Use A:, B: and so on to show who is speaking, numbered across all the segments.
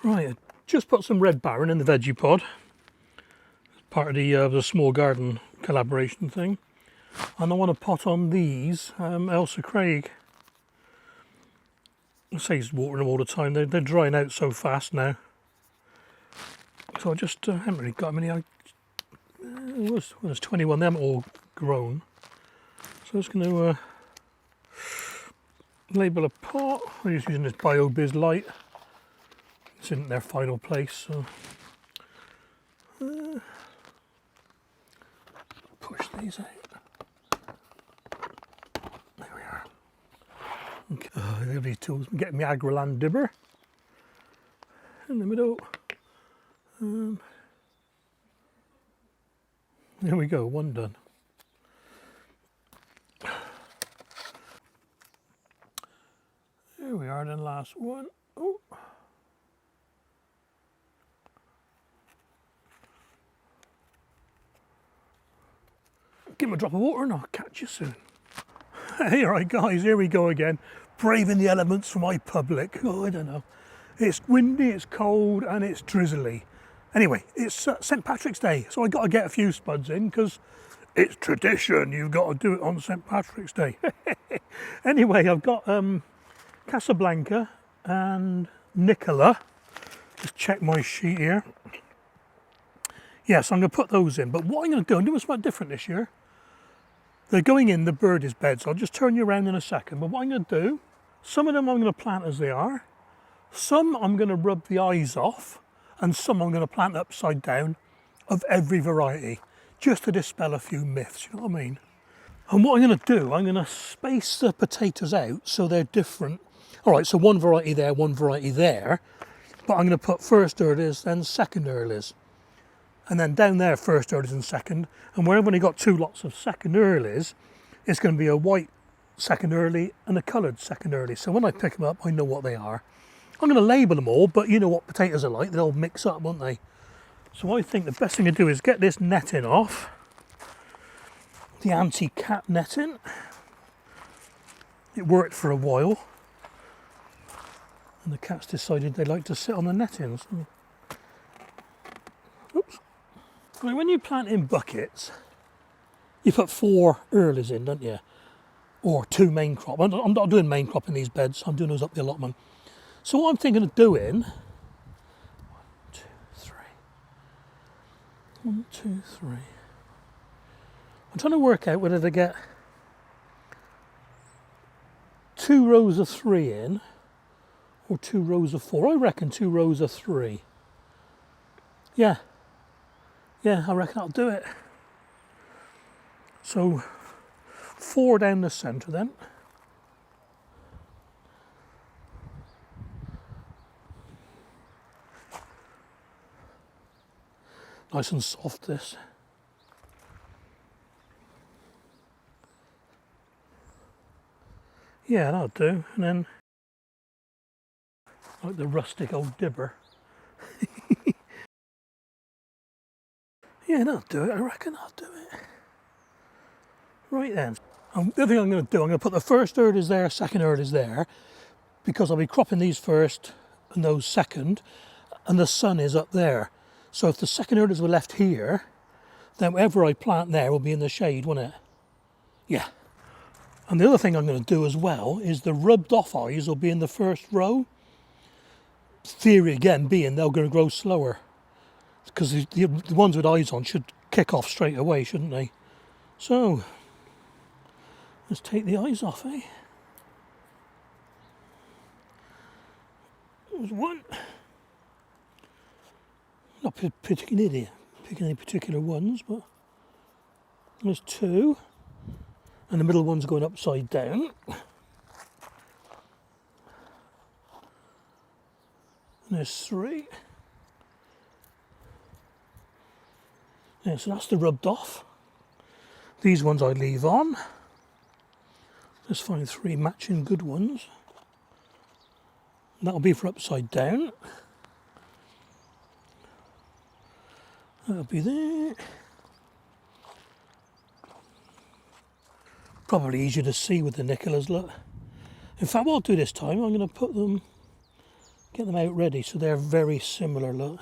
A: Right, I just put some Red Baron in the veggie pod. Part of the small garden collaboration thing. And I want to pot on these Alisa Craig. I say he's watering them all the time. They're drying out so fast now. So I just haven't really got many. There's 21. They haven't all grown. So I'm just going to label a pot. I'm just using this BioBiz Light. This isn't their final place, so push these out. There we are. Okay. I have these tools. I'm getting my Agroland dibber in the middle. There we go, one done. There we are, then last one. Oh. Give him a drop of water and I'll catch you soon. Hey, alright guys, here we go again. Braving the elements for my public. Oh, I don't know. It's windy, it's cold and it's drizzly. Anyway, it's St. Patrick's Day, so I got to get a few spuds in because it's tradition. You've got to do it on St. Patrick's Day. Anyway, I've got Casablanca and Nicola. Just check my sheet here. Yes, I'm going to put those in, but what I'm going to do, I'm doing something different this year. They're going in the birdies beds. I'll just turn you around in a second, but what I'm going to do, some of them I'm going to plant as they are. Some I'm going to rub the eyes off, and some I'm going to plant upside down of every variety, just to dispel a few myths, you know what I mean? And what I'm going to do, I'm going to space the potatoes out so they're different. All right, so one variety there, one variety there, but I'm going to put first earlies, then second earlies. And then down there, first earlies and second, and where I've only got two lots of second earlies, it's going to be a white second early and a coloured second early. So when I pick them up, I know what they are. I'm going to label them all, but you know what potatoes are like, they'll mix up, won't they? So I think the best thing to do is get this netting off, the anti-cat netting. It worked for a while, and the cats decided they like to sit on the netting. So. Oops. Right, when you plant in buckets, you put 4 earlies in, don't you? Or 2 main crop. I'm not doing main crop in these beds, I'm doing those up the allotment. So what I'm thinking of doing, 1, 2, 3. 1, 2, 3. I'm trying to work out whether to get 2 rows of 3 in or 2 rows of 4. I reckon 2 rows of 3. Yeah, I reckon I'll do it. So 4 down the centre then. Nice and soft this. Yeah, that'll do. And then, like the rustic old dibber. Yeah, that'll do it. I reckon I'll do it. Right then. The other thing I'm going to do, I'm going to put the first earlies there, second earlies there, because I'll be cropping these first and those second, and the sun is up there. So if the second earlies were left here, then whatever I plant there will be in the shade, won't it? Yeah. And the other thing I'm going to do as well is the rubbed off eyes will be in the first row. Theory again being they're going to grow slower, because the ones with eyes on should kick off straight away, shouldn't they? So let's take the eyes off, eh? There's one. Not particularly picking any particular ones, but there's 2. And the middle one's going upside down. And there's 3. Yeah, so that's the rubbed off. These ones I leave on. Let's find 3 matching good ones. That'll be for upside down. That'll be there. Probably easier to see with the Nicolas, look. In fact, what I'll do this time, I'm going to put them get them out ready so they're very similar, look.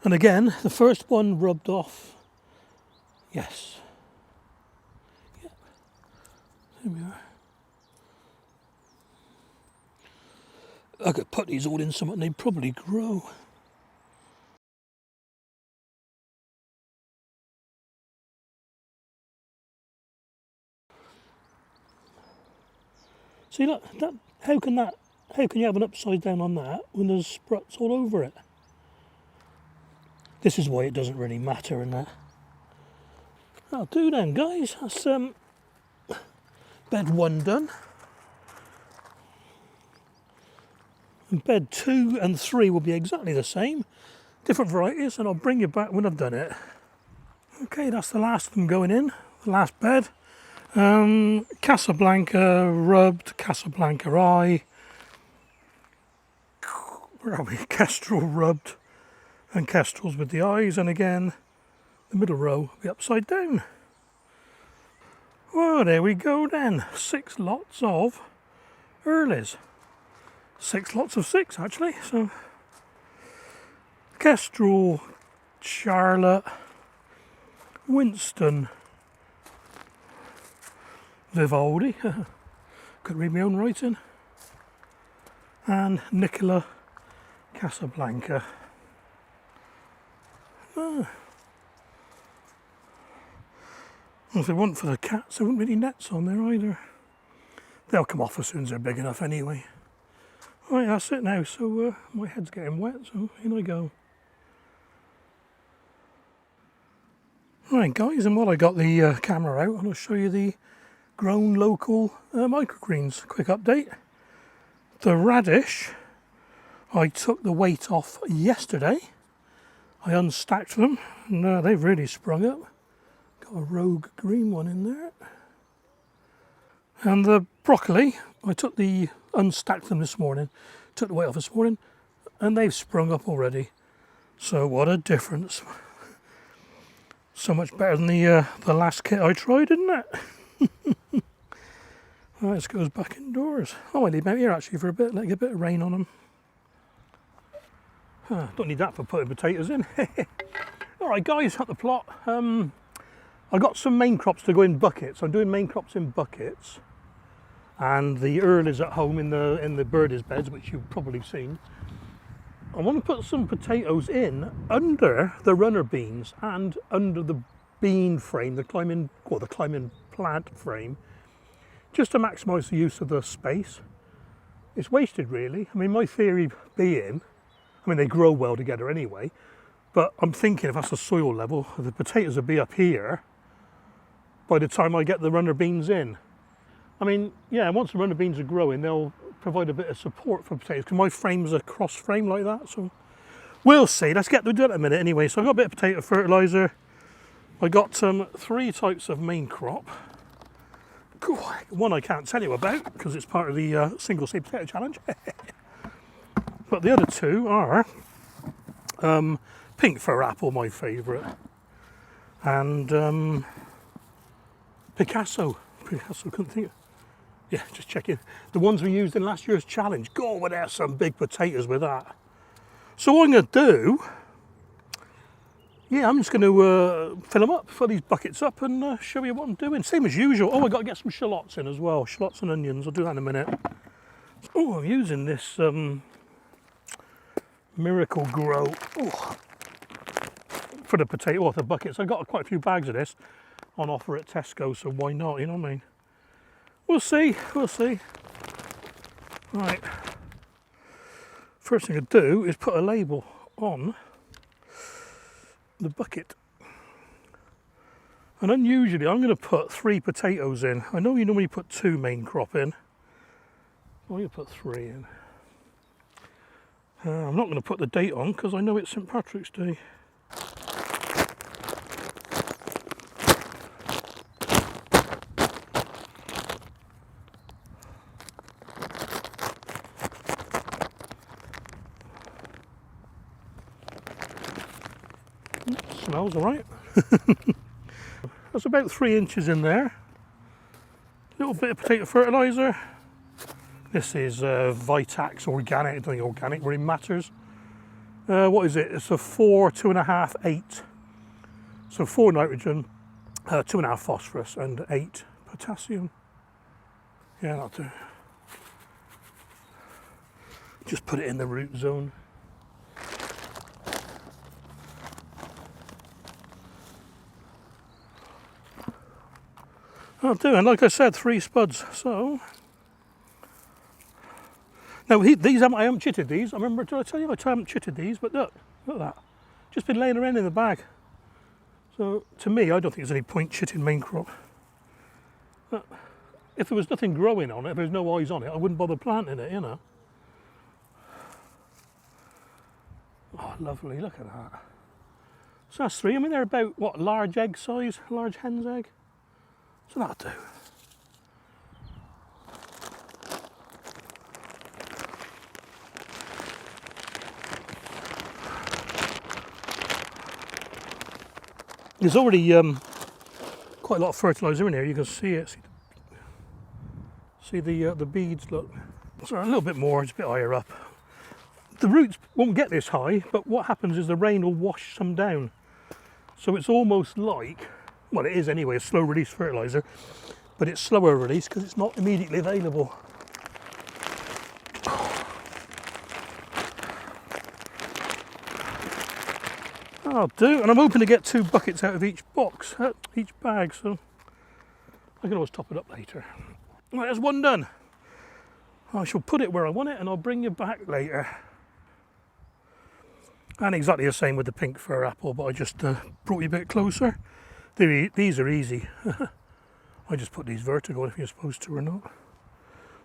A: And again, the first one rubbed off. Yes. Yep. There we are. I could put these all in something, they'd probably grow. See, look, how can you have an upside down on that when there's sprouts all over it? This is why it doesn't really matter in that. That'll do then, guys. That's bed 1 done. And bed 2 and 3 will be exactly the same. Different varieties, and I'll bring you back when I've done it. Okay, that's the last of them going in, the last bed. Casablanca rubbed, Casablanca eye. Where are we? Kestrel rubbed, and kestrels with the eyes, and again, the middle row will be upside down. Well, there we go then. 6 lots of earlies. 6 lots of 6 actually. So Kestrel, Charlotte, Winston, Vivaldi, could read my own writing, and Nicola Casablanca. Well, if they want for the cats, there wouldn't be any nets on there either. They'll come off as soon as they're big enough anyway. Right, that's it now, so my head's getting wet, so in I go. Right guys, and while I got the camera out, I'll show you the grown local microgreens. Quick update. The radish, I took the weight off yesterday. I unstacked them, and they've really sprung up. Got a rogue green one in there. And the broccoli, I unstacked them this morning, took the weight off this morning, and they've sprung up already. So what a difference. So much better than the last kit I tried, isn't it? Right, this goes back indoors. I might leave them out here actually for a bit, let get a bit of rain on them. Don't need that for putting potatoes in. Alright guys, at the plot. I got some main crops to go in buckets. I'm doing main crops in buckets. And the earlies at home in the birdies beds, which you've probably seen. I want to put some potatoes in under the runner beans and under the bean frame, the climbing plant frame, just to maximise the use of the space. It's wasted really. I mean, my theory being, they grow well together anyway, but I'm thinking if that's the soil level, the potatoes will be up here by the time I get the runner beans in. I mean, yeah, once the runner beans are growing, they'll provide a bit of support for potatoes, because my frame's a cross frame like that, so we'll see. Let's get to that in a minute anyway. So I've got a bit of potato fertiliser. I got 3 types of main crop. One I can't tell you about because it's part of the single seed potato challenge. But the other 2 are pink fir apple, my favourite, and Picasso, couldn't think of. Yeah, just checking. The ones we used in last year's challenge. God, well, there's some big potatoes with that. So what I'm going to do, yeah, I'm just going to fill them up, fill these buckets up, and show you what I'm doing. Same as usual. Oh, I've got to get some shallots in as well. Shallots and onions. I'll do that in a minute. Oh, I'm using this Miracle Grow for the potato, the buckets. I've got quite a few bags of this on offer at Tesco, so why not, you know what I mean? We'll see, we'll see. Right, first thing to do is put a label on the bucket. And unusually I'm going to put 3 potatoes in. I know you normally put 2 main crop in. I'm going to put 3 in. I'm not going to put the date on because I know it's St. Patrick's Day. Smells all right. That's about 3 inches in there. A little bit of potato fertiliser, This is Vitax organic. I don't think organic really matters. What is it? It's a 4, 2.5, 8. So 4 nitrogen, 2.5 phosphorus, and 8 potassium. Yeah, that'll do. Just put it in the root zone. That'll do. And like I said, 3 spuds. So now I haven't chitted these. I remember, did I tell you I haven't chitted these? But look at that. Just been laying around in the bag. So to me, I don't think there's any point chitting main crop. But if there was nothing growing on it, if there was no eyes on it, I wouldn't bother planting it, you know. Oh, lovely, look at that. So that's 3. I mean, they're about, what, large egg size, large hen's egg. So that'll do. There's already quite a lot of fertiliser in here. You can see it. See the beads. Look, so a little bit more. It's a bit higher up. The roots won't get this high, but what happens is the rain will wash some down. So it's almost like, well, it is anyway, a slow release fertiliser, but it's slower release because it's not immediately available. I'll do, and I'm hoping to get 2 buckets out of each box, each bag, so I can always top it up later. Right, that's 1 done. I shall put it where I want it and I'll bring you back later. And exactly the same with the pink fir apple, but I just brought you a bit closer. These are easy. I just put these vertical if you're supposed to or not.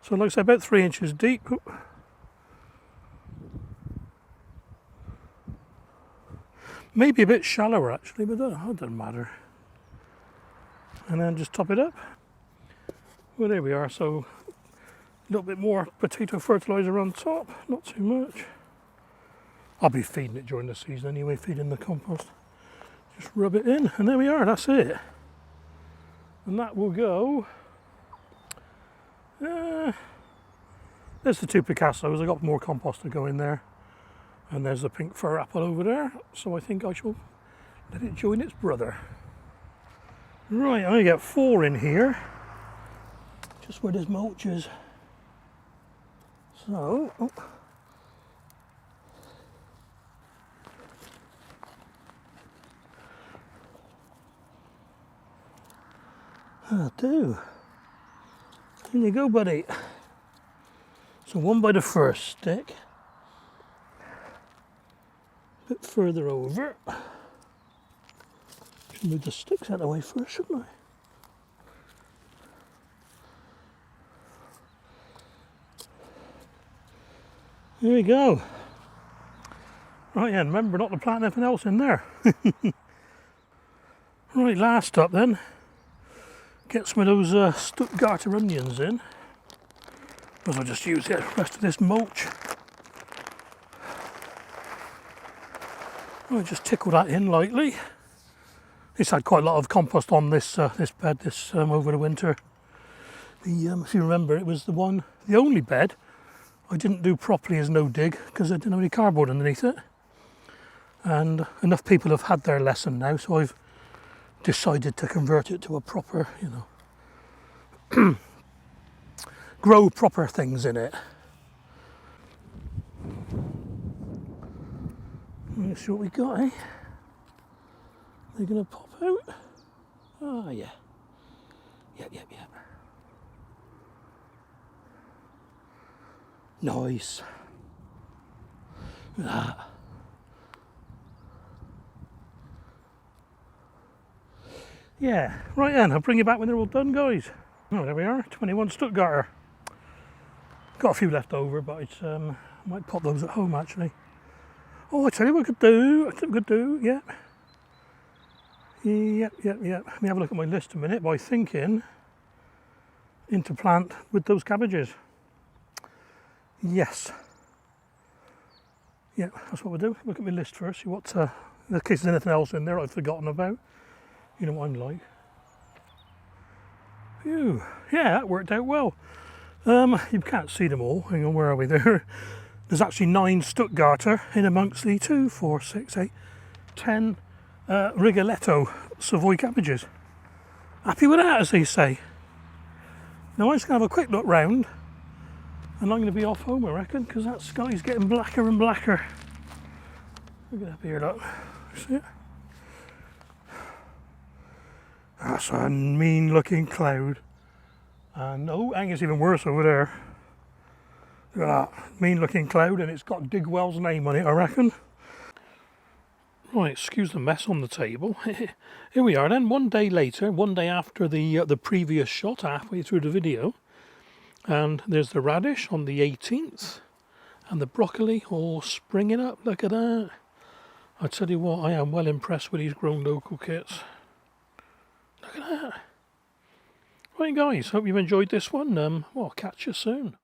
A: So like I said, about 3 inches deep. Maybe a bit shallower actually, but that doesn't matter. And then just top it up. Well, there we are. So a little bit more potato fertiliser on top, not too much. I'll be feeding it during the season anyway, feeding the compost. Just rub it in, and there we are, that's it. And that will go. There's the 2 Picassos. I got more compost to go in there. And there's the pink fir apple over there. So I think I shall let it join its brother. Right, I'm going to get 4 in here. Just where this mulch is. So, oh. That'll do. There you go, buddy. So 1 by the first stick. A bit further over. Should move the sticks out of the way first, shouldn't I? There we go. Right, and remember not to plant anything else in there. Right, last up then. Get some of those Stuttgarter onions in. Because I'll just use the rest of this mulch. I'll just tickle that in lightly. It's had quite a lot of compost on this this bed over the winter. If you remember, it was the only bed I didn't do properly as no dig because I didn't have any cardboard underneath it. And enough people have had their lesson now, so I've decided to convert it to a proper, you know, grow proper things in it. Let's see what we got, eh? They're going to pop out. Oh, yeah. Yep. Nice. Look at that. Yeah, right then, I'll bring you back when they're all done, guys. Oh, there we are, 21 Stuttgarter. Got a few left over, but I might pop those at home actually. Oh, I tell you what I could do, yeah. Yep. Let me have a look at my list a minute by thinking into plant with those cabbages. Yes. Yeah, that's what we'll do. Look at my list first, see what, in case there's anything else in there I've forgotten about. You know what I'm like. Phew. Yeah, that worked out well. You can't see them all. Hang on, where are we there? There's actually 9 Stuttgarter in amongst the 2, 4, 6, 8, 10 Rigoletto Savoy cabbages. Happy with that, as they say. Now I'm just going to have a quick look round, and I'm going to be off home, I reckon, because that sky's getting blacker and blacker. Look at up here, look. See it? That's a mean looking cloud. And oh, I think it's even worse over there. Look at that mean looking cloud, and it's got Digwell's name on it, I reckon. Right, excuse the mess on the table. Here we are then, one day later, one day after the previous shot, halfway through the video. And there's the radish on the 18th, and the broccoli all springing up. Look at that. I tell you what, I am well impressed with these grown local kits. Look at that. Right guys, hope you've enjoyed this one. Well, catch you soon.